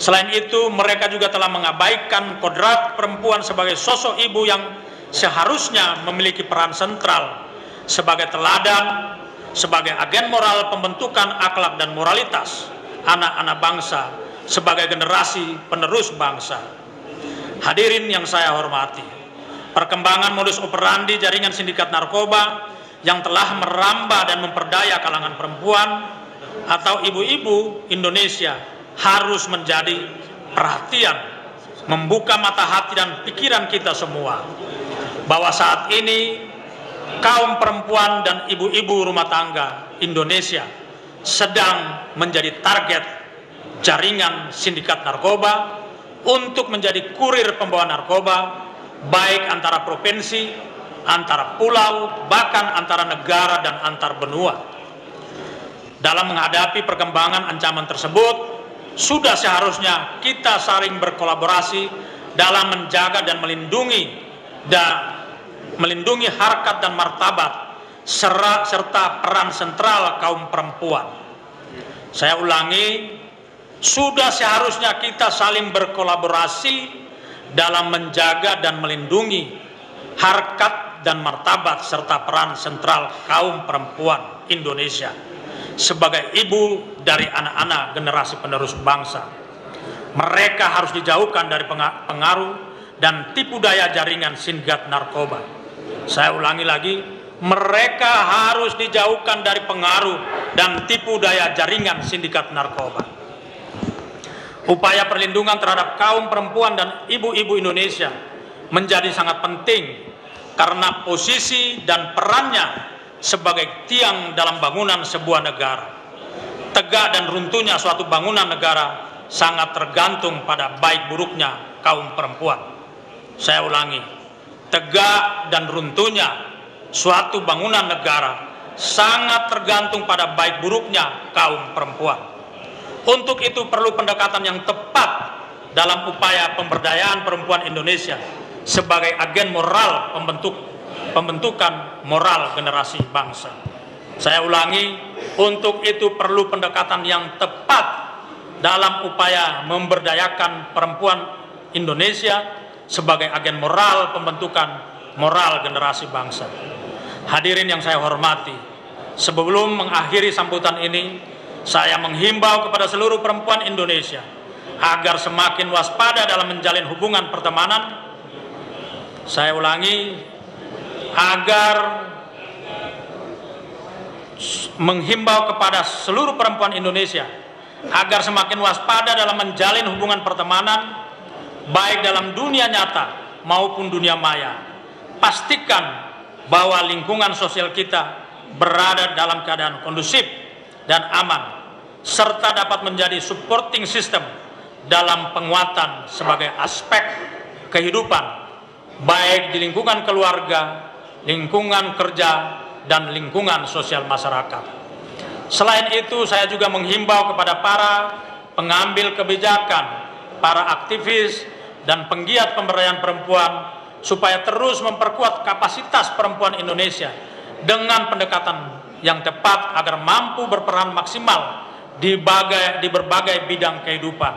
Selain itu, mereka juga telah mengabaikan kodrat perempuan sebagai sosok ibu yang seharusnya memiliki peran sentral sebagai teladan, sebagai agen moral pembentukan akhlak dan moralitas anak-anak bangsa sebagai generasi penerus bangsa. Hadirin yang saya hormati, perkembangan modus operandi jaringan sindikat narkoba yang telah merambah dan memperdaya kalangan perempuan atau ibu-ibu Indonesia harus menjadi perhatian, membuka mata hati dan pikiran kita semua bahwa saat ini kaum perempuan dan ibu-ibu rumah tangga Indonesia sedang menjadi target jaringan sindikat narkoba untuk menjadi kurir pembawa narkoba, baik antara provinsi, antara pulau, bahkan antara negara dan antar benua. Dalam menghadapi perkembangan ancaman tersebut, sudah seharusnya kita saling berkolaborasi dalam menjaga dan melindungi harkat dan martabat serta peran sentral kaum perempuan. Saya ulangi, sudah seharusnya kita saling berkolaborasi dalam menjaga dan melindungi harkat dan martabat serta peran sentral kaum perempuan Indonesia sebagai ibu dari anak-anak generasi penerus bangsa. Mereka harus dijauhkan dari pengaruh dan tipu daya jaringan sindikat narkoba. Saya ulangi lagi, mereka harus dijauhkan dari pengaruh dan tipu daya jaringan sindikat narkoba. Upaya perlindungan terhadap kaum perempuan dan ibu-ibu Indonesia menjadi sangat penting karena posisi dan perannya sebagai tiang dalam bangunan sebuah negara. Tegak dan runtuhnya suatu bangunan negara sangat tergantung pada baik buruknya kaum perempuan. Saya ulangi, tegak dan runtuhnya suatu bangunan negara sangat tergantung pada baik buruknya kaum perempuan. Untuk itu perlu pendekatan yang tepat dalam upaya pemberdayaan perempuan Indonesia sebagai agen moral pembentukan moral generasi bangsa. Saya ulangi, untuk itu perlu pendekatan yang tepat dalam upaya memberdayakan perempuan Indonesia sebagai agen moral pembentukan moral generasi bangsa. Hadirin yang saya hormati, sebelum mengakhiri sambutan ini, saya menghimbau kepada seluruh perempuan Indonesia agar semakin waspada dalam menjalin hubungan pertemanan. Saya ulangi, agar menghimbau kepada seluruh perempuan Indonesia agar semakin waspada dalam menjalin hubungan pertemanan, baik dalam dunia nyata maupun dunia maya. Pastikan bahwa lingkungan sosial kita berada dalam keadaan kondusif dan aman, serta dapat menjadi supporting system dalam penguatan sebagai aspek kehidupan, baik di lingkungan keluarga, lingkungan kerja, dan lingkungan sosial masyarakat. Selain itu, saya juga menghimbau kepada para pengambil kebijakan, para aktivis, dan penggiat pemberdayaan perempuan supaya terus memperkuat kapasitas perempuan Indonesia dengan pendekatan yang tepat agar mampu berperan maksimal di berbagai bidang kehidupan.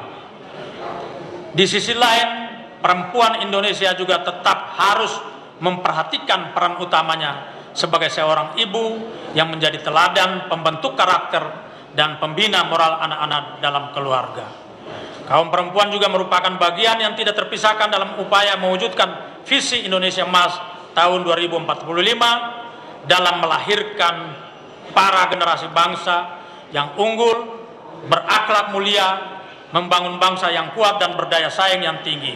Di sisi lain, perempuan Indonesia juga tetap harus memperhatikan peran utamanya sebagai seorang ibu yang menjadi teladan pembentuk karakter dan pembina moral anak-anak dalam keluarga. Kaum perempuan juga merupakan bagian yang tidak terpisahkan dalam upaya mewujudkan visi Indonesia Emas tahun 2045 dalam melahirkan para generasi bangsa yang unggul, berakhlak mulia, membangun bangsa yang kuat dan berdaya saing yang tinggi.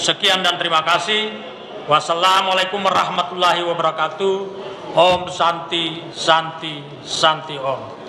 Sekian dan terima kasih. Wassalamualaikum warahmatullahi wabarakatuh. Om Santi Santi Santi Om.